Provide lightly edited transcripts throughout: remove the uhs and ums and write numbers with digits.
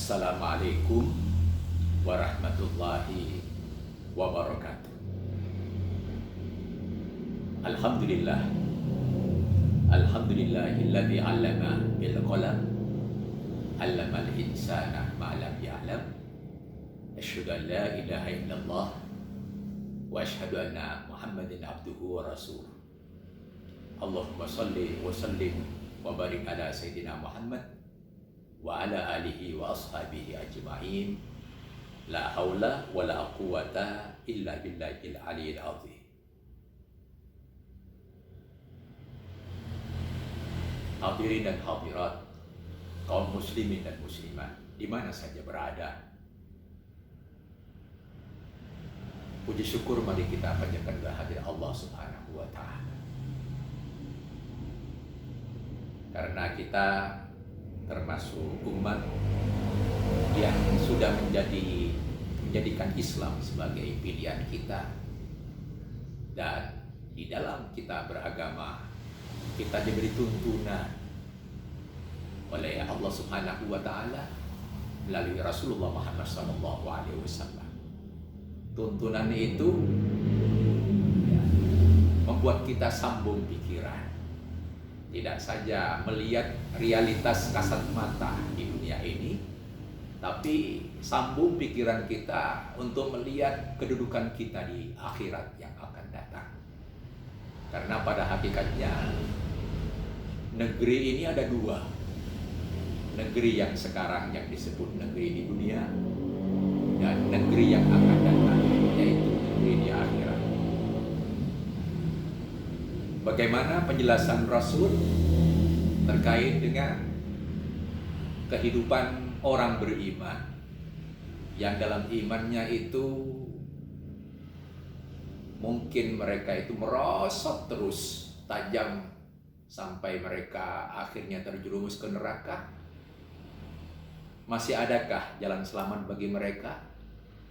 Assalamualaikum warahmatullahi wabarakatuh. Alhamdulillah. Alhamdulillahilladzi 'allama bil qalam, 'allamal insana ma lam ya'lam. Asyhadu an la ilaha illallah wa asyhadu anna Muhammadan abduhu wa rasuluh. Allahumma shalli wa sallim wa barik ala sayyidina Muhammad wa ala alihi wa ashabihi ajma'in. La haula wa la quwata illa billahil aliyil azim. Hadirin dan hadirat, kaum muslimin dan muslimat di mana saja berada, puji syukur mari kita panjatkan kehadirat Allah Subhanahu wa taala. Karena kita termasuk umat yang sudah menjadikan Islam sebagai pilihan kita, dan di dalam kita beragama kita diberi tuntunan oleh Allah Subhanahu wa taala melalui Rasulullah Muhammad SAW. Tuntunan itu membuat kita sambung pikiran, tidak saja melihat realitas kasat mata di dunia ini, tapi sambung pikiran kita untuk melihat kedudukan kita di akhirat yang akan datang. Karena pada hakikatnya negeri ini ada dua. Negeri yang sekarang yang disebut negeri di dunia, dan negeri yang akan datang, yaitu negeri di akhirat. Bagaimana penjelasan Rasul terkait dengan kehidupan orang beriman yang dalam imannya itu mungkin mereka itu merosot terus tajam sampai mereka akhirnya terjerumus ke neraka? Masih adakah jalan selamat bagi mereka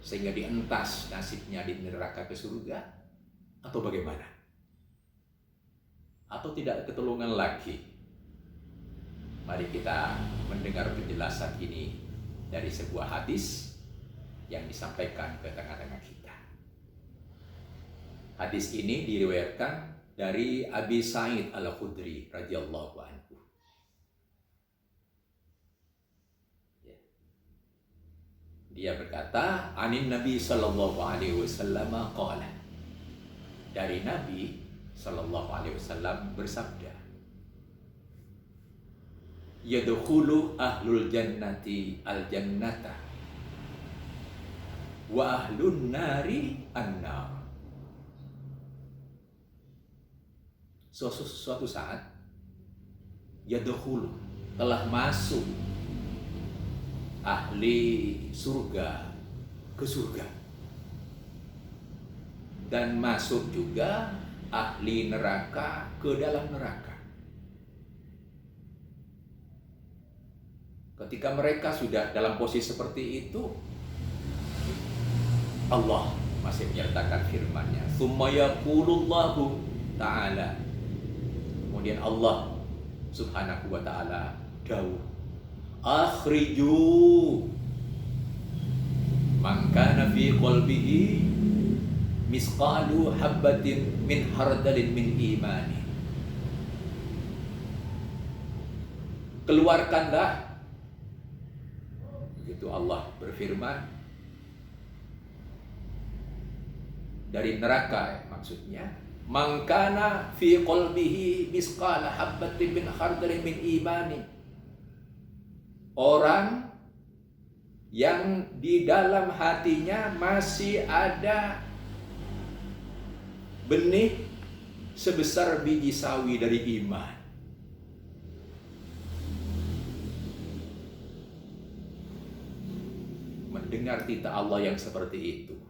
sehingga dientas nasibnya di neraka ke surga, atau bagaimana? Atau tidak ketulungan lagi? Mari kita mendengar penjelasan ini dari sebuah hadis yang disampaikan ke tengah-tengah kita. Hadis ini diriwayatkan dari Abi Sa'id Al-Khudri radhiyallahu anhu. Dia berkata, "Anin Nabi sallallahu alaihi wasallam qala." Dari Nabi sallallahu alaihi wasallam bersabda, "Yadkhulu ahlul jannati al-jannata wa ahlun nari an-nar." Suatu saat yadkhulu, telah masuk ahli surga ke surga, dan masuk juga ahli neraka ke dalam neraka. Ketika mereka sudah dalam posisi seperti itu, Allah masih menyertakan firman-Nya, "Tsumma yaqulullahu ta'ala." Kemudian Allah Subhanahu wa ta'ala dawuh, "Akhriju man kana fi qalbihi misqalu habbatin min hardalin min imani." Keluarkanlah, begitu Allah berfirman, dari neraka, maksudnya man kana fi qalbihi misqala habbatin min hardalin min imani. Orang yang di dalam hatinya masih ada benih sebesar biji sawi dari iman. Mendengar titah Allah yang seperti itu,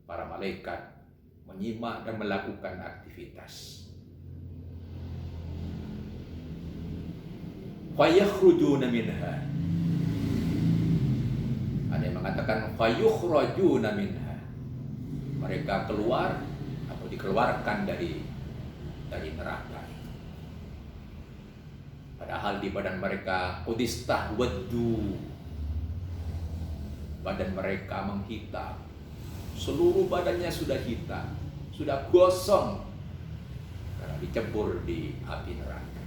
para malaikat menyimak dan melakukan aktivitas. Fayakhrujuna minha. Ada yang mengatakan fayukhrajuna minha. Mereka keluar atau dikeluarkan dari neraka. Padahal di badan mereka qudistahwaddu badan mereka menghitam. Seluruh badannya sudah hitam, sudah gosong karena dicebur di api neraka.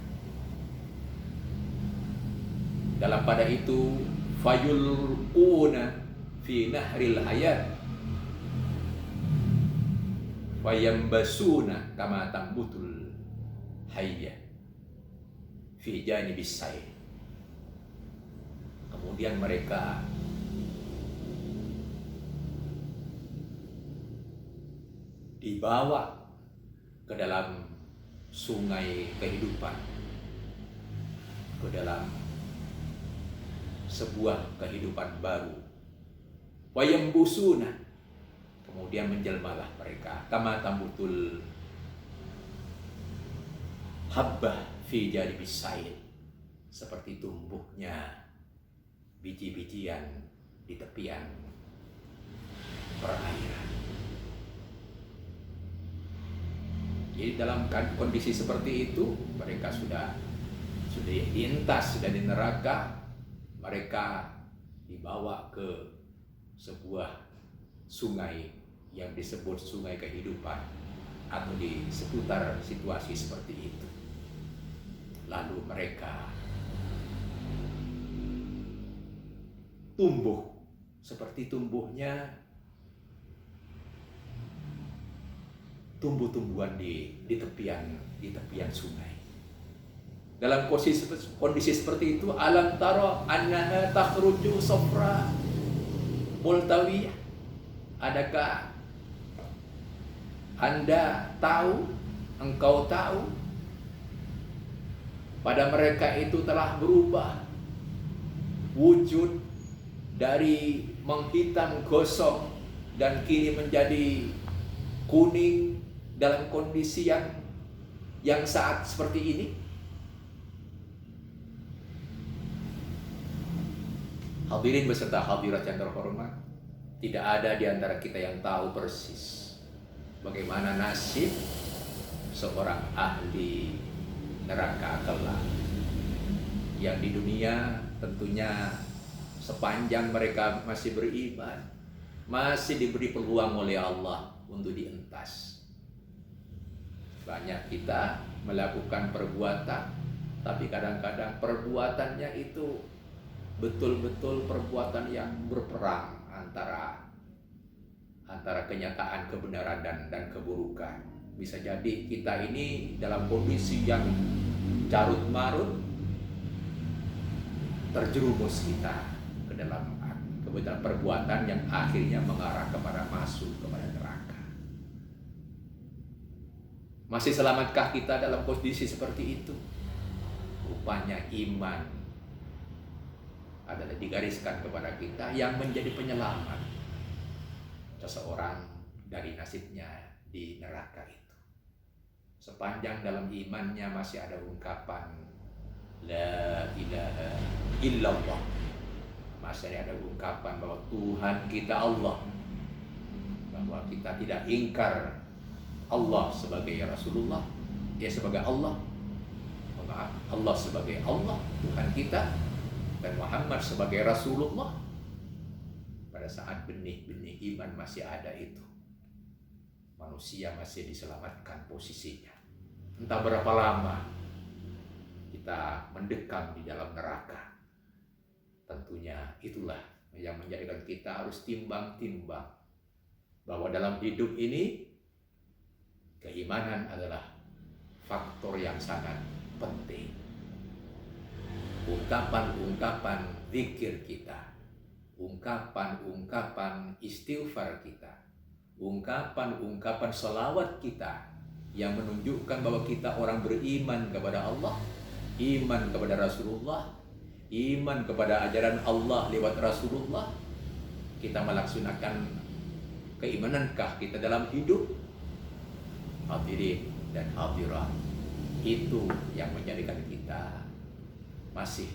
Dalam pada itu fayulquna fi nahril hayat fayambasuna kama tambutul hayya fi janibis sayr. Kemudian mereka dibawa ke dalam sungai kehidupan, ke dalam sebuah kehidupan baru. Wayambusuna, kemudian menjelmalah mereka kama tambutul habbah fi janibis sayr, seperti tumbuhnya biji-bijian di tepian perairan. Jadi dalam kondisi seperti itu mereka sudah diintas, sudah di neraka. Mereka dibawa ke sebuah sungai yang disebut sungai kehidupan atau di seputar situasi seperti itu. Lalu mereka tumbuh seperti tumbuhnya tumbuh-tumbuhan di tepian sungai. Dalam kondisi seperti itu, alam taro annaha takhruju safra multawiyah. Adakah Anda tahu, engkau tahu, pada mereka itu telah berubah wujud dari menghitam gosong dan kini menjadi kuning dalam kondisi yang saat seperti ini. Hadirin beserta hadirat yang terhormat, tidak ada di antara kita yang tahu persis bagaimana nasib seorang ahli neraka kelak, yang di dunia tentunya sepanjang mereka masih beriman, masih diberi peluang oleh Allah untuk dientas. Banyak kita melakukan perbuatan, tapi kadang-kadang perbuatannya itu betul-betul perbuatan yang berperang antara kenyataan, kebenaran dan keburukan. Bisa jadi kita ini dalam kondisi yang carut marut, terjerumus kita ke dalam perbuatan yang akhirnya mengarah kepada masuk kepada neraka. Masih selamatkah kita dalam kondisi seperti itu? Rupanya iman adalah digariskan kepada kita yang menjadi penyelamat seseorang dari nasibnya di neraka itu. Sepanjang dalam imannya masih ada ungkapan la ilaha illallah, masih ada ungkapan bahwa Tuhan kita Allah, bahwa kita tidak ingkar Allah sebagai Rasulullah, dia sebagai Allah, Allah sebagai Allah Tuhan kita, dan Muhammad sebagai Rasulullah. Pada saat benih-benih iman masih ada itu, manusia masih diselamatkan posisinya. Entah berapa lama kita mendekam di dalam neraka, tentunya itulah yang menjadikan kita harus timbang-timbang bahwa dalam hidup ini keimanan adalah faktor yang sangat penting. Ungkapan-ungkapan zikir kita, ungkapan-ungkapan istighfar kita, ungkapan-ungkapan salawat kita yang menunjukkan bahwa kita orang beriman kepada Allah, iman kepada Rasulullah, iman kepada ajaran Allah lewat Rasulullah. Kita melaksanakan keimanankah kita dalam hidup? Hadirin dan hadirat, itu yang menjadikan kita masih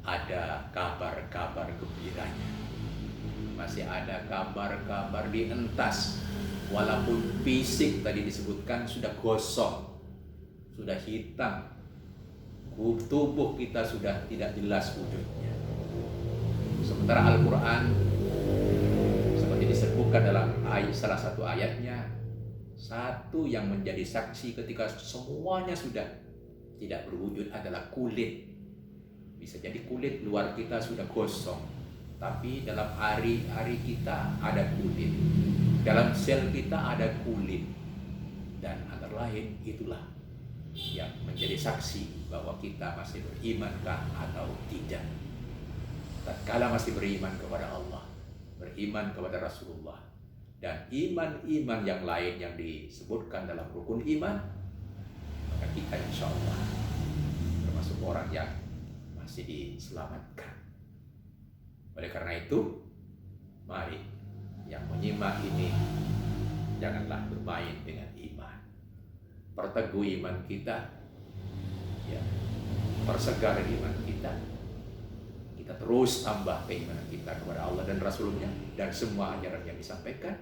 ada kabar-kabar gembiranya, masih ada kabar-kabar dientas, walaupun fisik tadi disebutkan sudah gosong, sudah hitam, tubuh kita sudah tidak jelas wujudnya. Sementara Al-Quran disebutkan dalam ayat, salah satu ayatnya, satu yang menjadi saksi ketika semuanya sudah tidak berwujud adalah kulit. Bisa jadi kulit luar kita sudah gosong, tapi dalam hari-hari kita ada kulit, dalam sel kita ada kulit, dan antara lain itulah yang menjadi saksi bahwa kita masih berimankah atau tidak. Tatkala masih beriman kepada Allah, beriman kepada Rasulullah, dan iman-iman yang lain yang disebutkan dalam rukun iman, maka kita insya Allah termasuk orang yang masih diselamatkan. Oleh karena itu, mari yang menyimak ini janganlah bermain dengan iman. Perteguh iman kita, ya, persegar iman kita. Kita terus tambah keimanan kita kepada Allah dan Rasulnya dan semua ajaran yang disampaikan.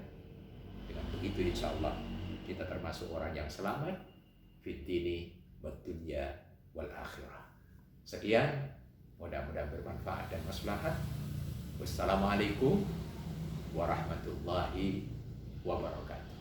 Dengan begitu insya Allah kita termasuk orang yang selamat fid dini wad dunya wal akhirah. Sekian, mudah-mudahan bermanfaat dan maslahat. Wassalamualaikum warahmatullahi wabarakatuh.